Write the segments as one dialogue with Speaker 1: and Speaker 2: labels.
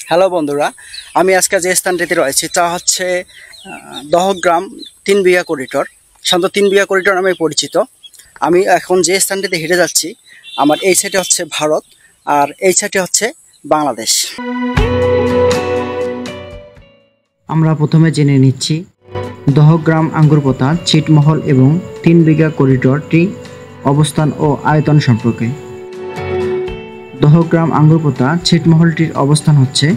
Speaker 1: Hello বন্ধুরা, আমি আজকে যে স্থানটিতে রয়েছি তা হচ্ছে দহগ্রাম 3 বিঘা করিডোর। সাধারণত 3 বিঘা করিডোর নামে পরিচিত। আমি এখন যে স্থানটিতে হেঁটে যাচ্ছি, আমার এই সাইডে হচ্ছে ভারত আর এই সাইডে হচ্ছে বাংলাদেশ।
Speaker 2: আমরা প্রথমে জেনে নিচ্ছি দহগ্রাম আঙ্গুরপোতা ছিটমহল এবং 3 বিঘা করিডোরটি অবস্থান ও আয়তন সম্পর্কে। দহগ্রাম আঙ্গুরপোতা ছিটমহলটির অবস্থান হচ্ছে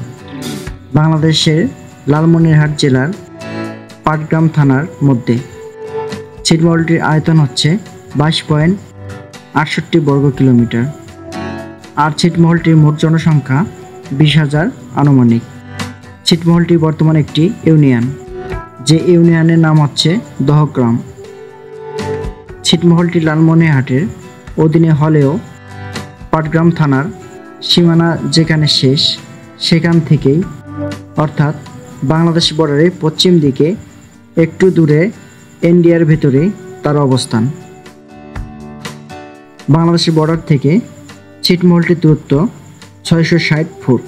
Speaker 2: বাংলাদেশের লালমনিরহাট জেলার পাটগ্রাম থানার মধ্যে। ছিটমহলটির আয়তন হচ্ছে 22.68 বর্গ কিলোমিটার আর ছিটমহলটির মোট জনসংখ্যা 20,000 আনুমানিক। ছিটমহলটি বর্তমানে একটি ইউনিয়ন, যে ইউনিয়নের নাম হচ্ছে দহগ্রাম। ছিটমহলটি লালমনিরহাটের অধীনে হলেও পাটগ্রাম থানার সীমানা যেখানে শেষ সেখান থেকেই অর্থাৎ বাংলাদেশ বর্ডারের পশ্চিম দিকে একটু দূরে ইন্ডিয়ার ভেতরে তার অবস্থান। বাংলাদেশের বর্ডার থেকে ছিটমহলটির দূরত্ব 660 ফুট।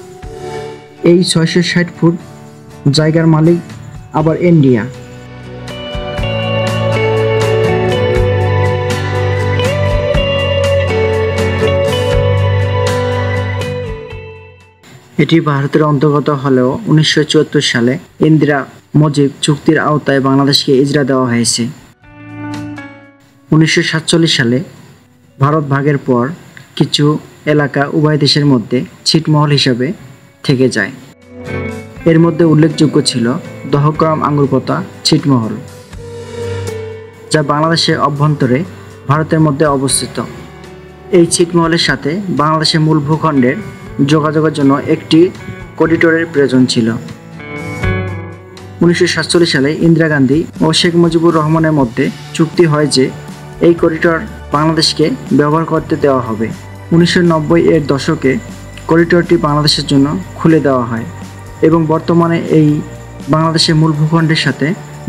Speaker 2: এই 660 ফুট জায়গার মালিক আবার ইন্ডিয়া। এটি ভারতের অন্তর্গত হলেও 1974 সালে ইন্দিরা মুজিব চুক্তির আওতায় বাংলাদেশকে ইজরা দেওয়া হয়েছে। 1947 সালে ভারত ভাগের পর কিছু এলাকা উভয় দেশের মধ্যে ছিটমহল হিসাবে থেকে যায়। এর মধ্যে উল্লেখযোগ্য ছিল দহগ্রাম আঙ্গুরপোতা ছিটমহল, যা বাংলাদেশের অভ্যন্তরে ভারতের মধ্যে অবস্থিত। এই ছিটমহলের সাথে বাংলাদেশের মূল ভূখণ্ডের যোগাযোগের জন্য একটি করিডোরের প্রয়োজন ছিল। 1947 সালে ইন্দিরা গান্ধী ও শেখ মুজিবুর রহমানের মধ্যে চুক্তি হয় যে এই করিডোর বাংলাদেশকে ব্যবহার করতে দেওয়া হবে। 1990 এর দশকে করিডোরটি বাংলাদেশের জন্য খুলে দেওয়া হয় এবং বর্তমানে এই বাংলাদেশের মূল ভূখণ্ডের সাথে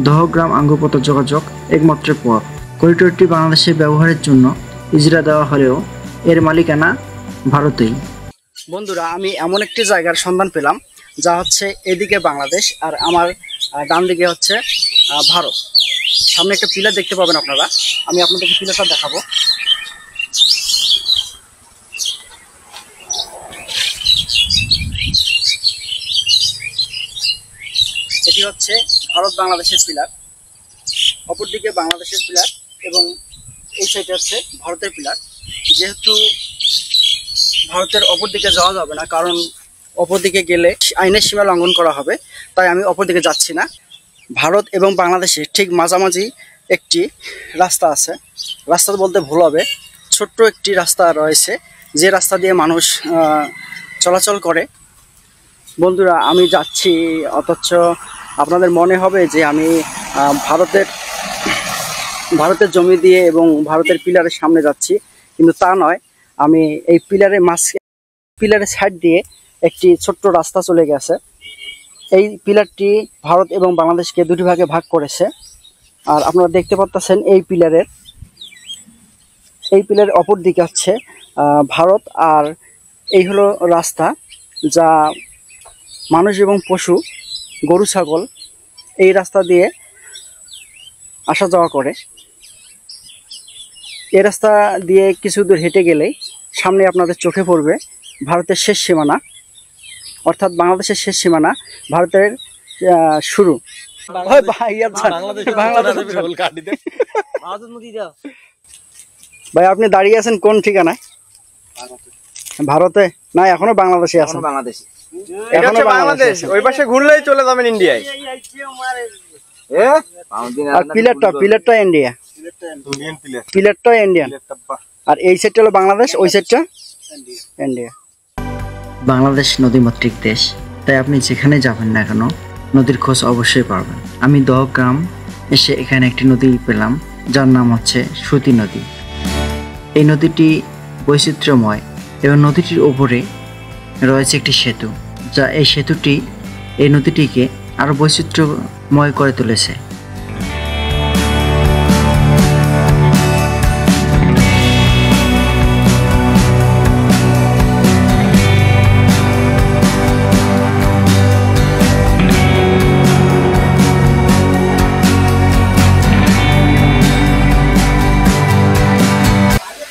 Speaker 2: দহগ্রাম আঙ্গুরপোতা যোগাযোগ একমাত্র পথ। করিডোরটি বাংলাদেশের ব্যবহারের জন্য ইজরা দেওয়া হলেও এর মালিকানা ভারতেই।
Speaker 1: বন্ধুরা, আমি এমন একটি জায়গার সন্ধান পেলাম যা হচ্ছে এদিকে বাংলাদেশ আর আমার ডান দিকে হচ্ছে ভারত। সামনে একটা পিলার দেখতে পাবেন আপনারা, আমি আপনাদেরকে পিলারটা দেখাবো। এটি হচ্ছে ভারত বাংলাদেশের পিলার, অপরদিকে বাংলাদেশের পিলার এবং এই সাইডে হচ্ছে ভারতের পিলার। যেহেতু ভারতের অপর দিকে যাওয়া যাবে না, কারণ অপর দিকে গেলে আইনের সীমা লঙ্ঘন করা হবে, তাই আমি অপর দিকে যাচ্ছি না। ভারত এবং বাংলাদেশের ঠিক মাঝামাঝি একটি রাস্তা আছে। রাস্তা বলতে ভুল হবে, ছোট্ট একটি রাস্তা রয়েছে যে রাস্তা দিয়ে মানুষ চলাচল করে। বন্ধুরা, আমি যাচ্ছি, অথচ আপনাদের মনে হবে যে আমি ভারতের জমি দিয়ে এবং ভারতের পিলারের সামনে যাচ্ছি, কিন্তু তা নয়। আমি এই পিলারের সাইড দিয়ে একটি ছোট্ট রাস্তা চলে গেছে। এই পিলারটি ভারত এবং বাংলাদেশকে দুটি ভাগে ভাগ করেছে। আর আপনারা দেখতে পাচ্ছেন এই পিলারের অপর দিকে হচ্ছে ভারত, আর এই হলো রাস্তা যা মানুষ এবং পশু, গরু ছাগল এই রাস্তা দিয়ে আসা যাওয়া করে। এই রাস্তা দিয়ে কিছু দূর হেঁটে গেলেই সামনে আপনাদের চোখে পড়বে ভারতের শেষ সীমানা, অর্থাৎ বাংলাদেশের শেষ সীমানা, ভারতের শুরু। ভাই, আপনি দাঁড়িয়ে আছেন কোন ঠিকানায়? ভারতে না, এখনো বাংলাদেশে আছেন? এখনো বাংলাদেশ।
Speaker 3: ওই পাশে ঘুরলেই চলে যাবেন ইন্ডিয়ায়।
Speaker 1: আর পিলারটা ইন্ডিয়া, পিলারটা ইন্ডিয়ান, আর এই সাইডটা হলো বাংলাদেশ, ওই সাইডটা ইন্ডিয়া।
Speaker 2: বাংলাদেশ নদীমাতৃক দেশ, তাই আপনি যেখানে যাবেন না কেন নদীর খোঁজ অবশ্যই পাবেন। আমি দহগ্রাম এসে এখানে একটি নদী পেলাম যার নাম হচ্ছে সুতি নদী। এই নদীটি বৈচিত্র্যময় এবং নদীটির ওপরে রয়েছে একটি সেতু, যা এই নদীটিকে আরও বৈচিত্র্যময় করে তুলেছে।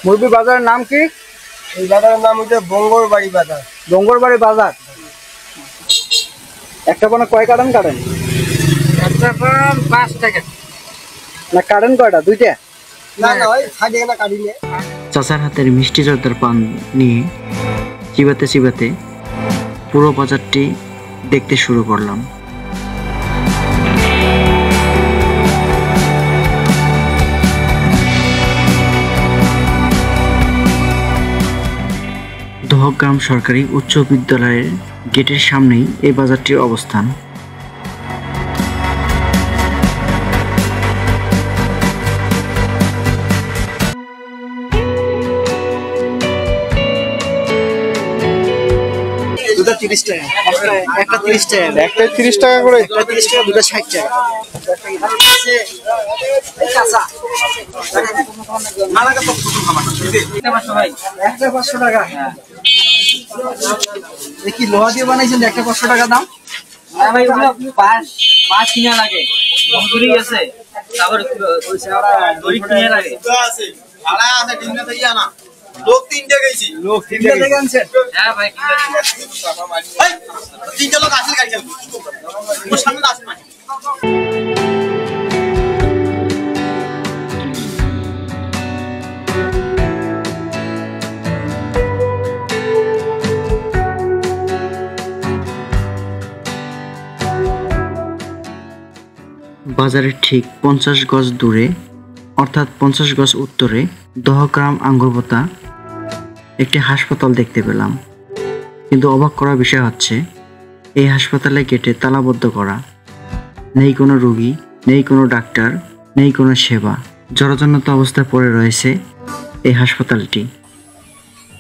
Speaker 1: মুরব্বী বাজারের নাম কি?
Speaker 3: এই বাজারের নাম হচ্ছে বঙ্গরবাড়ি বাজার।
Speaker 1: ডোঙ্গরবাড়ি বাজার। একটা কোনো কয় কাটান কাটেন?
Speaker 3: একটা 5 টাকা।
Speaker 1: না কাটেন কয়টা? দুইটা?
Speaker 3: না না, ওই সাইডে না কাটিলে।
Speaker 2: চাচার হাতের মিষ্টি জর্দার পান নিয়ে চিবাতে চিবাতে পুরো বাজারটি দেখতে শুরু করলাম। দহগ্রাম সরকারি উচ্চ বিদ্যালয়ের গেটের সামনেই এই বাজারটির অবস্থান।
Speaker 1: দুটো 30 টাকা, একটা 30 টাকা,
Speaker 3: একটা 30 টাকা করে।
Speaker 1: একটা 30 টাকা, দুটো 60 টাকা। একটা 500 টাকা। কি লোহা দিয়ে বানাইছেন? একটা 500 টাকা দাম?
Speaker 4: ভাই ওগুলো পাঁচ কিনা লাগে, দড়ি আছে, তারপর দড়ি কিনা লাগে।
Speaker 3: লোক 3টে গেছি।
Speaker 1: লোক 3 টাকা আনছেন?
Speaker 4: হ্যাঁ ভাই কিনা লাগে।
Speaker 3: 3টে লোক আসলে গাড়ি চালাবে। ওর সামনে আসে না।
Speaker 2: বাজারের ঠিক 50 গজ দূরে, অর্থাৎ 50 গজ উত্তরে দহগ্রাম আঙ্গুরপোতা একটি হাসপাতাল দেখতে পেলাম। কিন্তু অবাক করার বিষয় হচ্ছে এই হাসপাতালে গেটে তালাবদ্ধ করা। নেই কোনো রোগী, নেই কোনো ডাক্তার, নেই কোনো সেবা। জরাজীর্ণ অবস্থায় পড়ে রয়েছে এই হাসপাতালটি।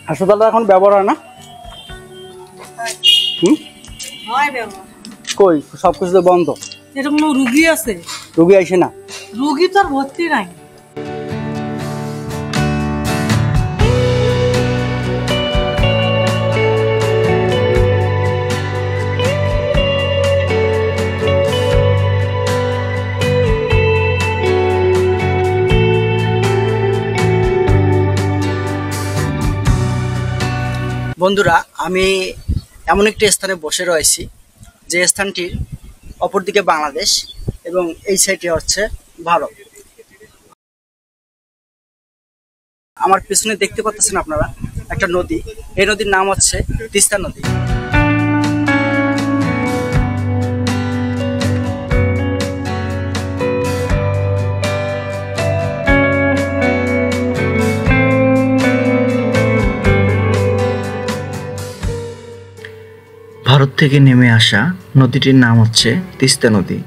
Speaker 1: হাসপাতালটা এখন ব্যবহার হয় না?
Speaker 5: হয় ব্যবহার।
Speaker 1: কই সবকিছু তো বন্ধ।
Speaker 5: এটা কোনো রুগী আছে?
Speaker 1: রোগী আইসে না?
Speaker 5: রুগী তো আর ভর্তি নাই।
Speaker 1: বন্ধুরা, আমি এমন একটি স্থানে বসে রয়েছি যে স্থানটির অপরদিকে বাংলাদেশ এবং এই সাইডে হচ্ছে ভারত। আমার পিছনে দেখতে পাচ্ছেন আপনারা একটা নদী। এই নদীর নাম হচ্ছে তিস্তা নদী।
Speaker 2: ভারত থেকে নেমে আসা নদীটির নাম হচ্ছে তিস্তা নদী।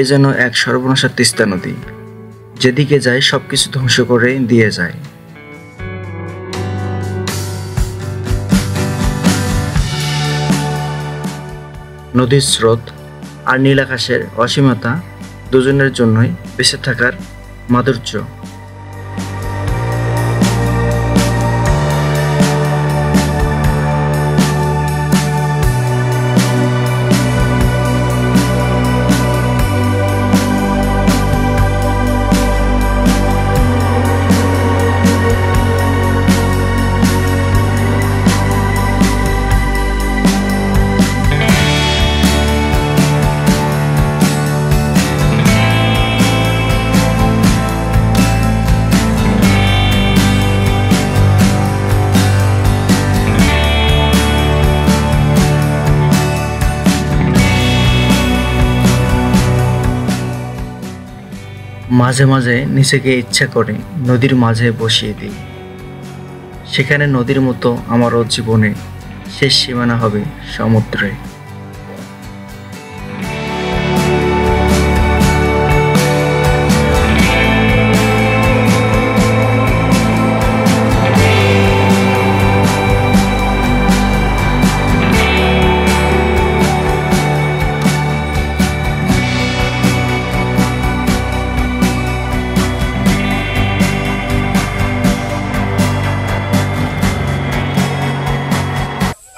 Speaker 2: এ যেন এক সর্বনাশা তিস্তা নদী, যেদিকে যায় সবকিছু ধ্বংস করে দিয়ে যায়। নদীর স্রোত আর নীল আকাশের অসীমতা দুজনের জন্যই বেঁচে থাকার মাধুর্য। মাঝে মাঝে নিজেকে ইচ্ছা করে নদীর মাঝে বসিয়ে দিই। সেখানে নদীর মতো আমারও জীবনে শেষ সীমানা হবে সমুদ্রে।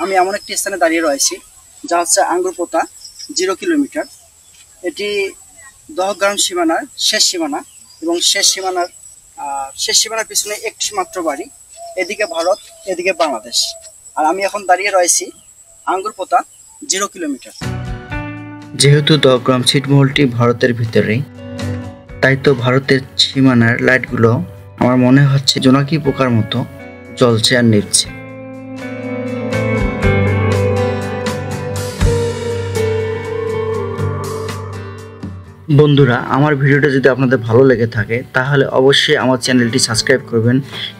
Speaker 1: আমি এমন একটি স্থানে দাঁড়িয়ে রয়েছি যা হচ্ছে আঙ্গুরপোতা 0 কিলোমিটার। এটি দহগ্রাম সীমানার শেষ সীমানা এবং শেষ সীমানার আর শেষ সীমানার পিছনে একটি মাত্র বাড়ি, এদিকে ভারত এদিকে বাংলাদেশ। আর আমি এখন দাঁড়িয়ে রয়েছি আঙ্গুরপোতা 0 কিলোমিটার।
Speaker 2: যেহেতু দগ্রাম ছিটমহলটি ভারতের ভিতরেই, তাই তো ভারতের সীমানার লাইটগুলো আমার মনে হচ্ছে জোনাকি পোকার মতো জ্বলছে আর নিভছে। বন্ধুরা, আমার ভিডিওটা যদি আপনাদের ভালো লেগে থাকে তাহলে অবশ্যই আমার চ্যানেলটি সাবস্ক্রাইব করবেন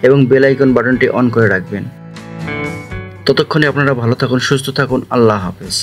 Speaker 2: এবং বেল আইকন বাটনটি অন করে রাখবেন। ততক্ষণে আপনারা ভালো থাকুন, সুস্থ থাকুন। আল্লাহ হাফেজ।